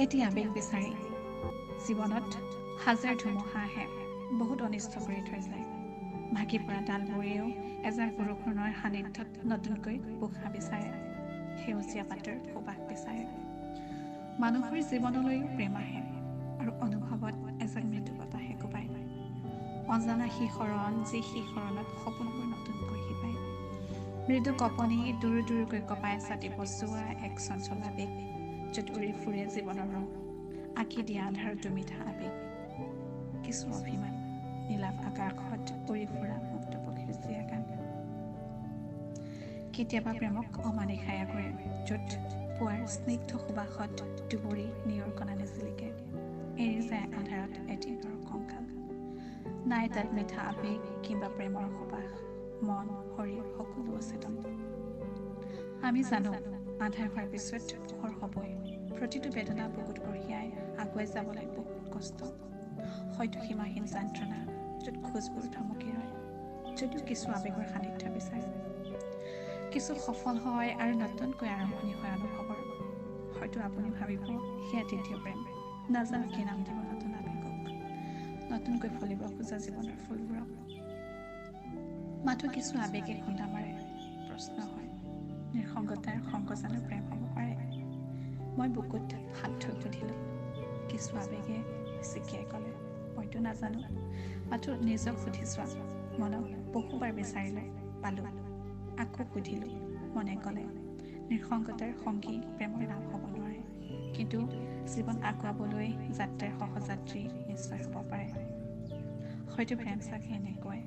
এটি আবেগ বিচাৰি জীৱনত হাজাৰ ধুমুহা আহে, বহুত অনিষ্ট কৰি থৈ যায়। ভাগি পৰা ডালবোৰেও এজাক বৰষুণৰ সান্নিধ্যত নতুনকৈ পোখা বিচাৰে, সেউজীয়া পাতৰ সুবাস বিচাৰে। মানুহৰ জীৱনলৈও প্ৰেম আহে আৰু অনুভৱত এজাক মৃদু বতাহে কোবায়। অজানা শিহৰণ, যি শিহৰণত সপোনবোৰ নতুনকৈ শিপায়। মৃদু কঁপনি দূৰ দূৰকৈ কঁপাই ছাতি বচোৱা এক চঞ্চল আবেগ, য'ত উৰি ফুৰে জীৱনৰ ৰং, আঁকি দিয়া আন্ধাৰতো মিঠা আবেগ। কিছু অভিমান, নীলাভ আকাশত উৰি ফুৰা মুক্ত পক্ষীৰ জীয়া গান। কেতিয়াবা প্ৰেমক অমানিশায়া কৰে, য'ত পুৱাৰ স্নিগ্ধ সুবাসত দুবৰি নিয়ৰ কণা নিজিলিকে এৰি যায় আন্ধাৰত এদিনৰ কংকাল। নাই তাত মিঠা আবেগ কিংবা প্ৰেমৰ সুবাস, মন শৰীৰ সকলো অচেতন। আমি জানো আন্ধাৰ হোৱাৰ পিছত পোহৰ হ'বই। প্ৰতিটো বেদনা বুকুত কঢ়িয়াই আগুৱাই যাবলৈ বহুত কষ্ট, হয়তো সীমাহীন যন্ত্ৰণা, য'ত খোজবোৰ থমকি ৰয়, যদিও কিছু আবেগৰ সান্নিধ্য বিচাৰে। কিছু সফল হয় আৰু নতুনকৈ আৰম্ভণি হয় অনুভৱৰ। হয়তো আপুনি ভাবিব সেয়া দ্বিতীয় প্ৰেম, নাজানো কি নাম দিব নতুন আবেগক, নতুনকৈ ফুলিব খোজা জীৱনৰ ফুলবোৰক। মাথো কিছু আবেগে খুন্দা মাৰে, প্ৰশ্ন হয় নিঃসংগতাৰ সংকোচনৰ প্ৰেম হ'ব পাৰে। মই বুকুত হাত থৈ সুধিলোঁ, কিছু আবেগে চিকিয়াই ক'লে, মইতো নাজানো। মাথো নিজক সুধি চোৱা, মনক বহুবাৰ বিচাৰিলোঁ, পালোঁ। আকৌ সুধিলোঁ, মনে ক'লে নিঃসংগতাৰ সংগী প্ৰেমৰ নাম হ'ব নোৱাৰে, কিন্তু জীৱন আগুৱাবলৈ যাত্ৰাৰ সহযাত্ৰী নিশ্চয় হ'ব পাৰে। হয়তো প্ৰেম চাগে এনেকুৱাই,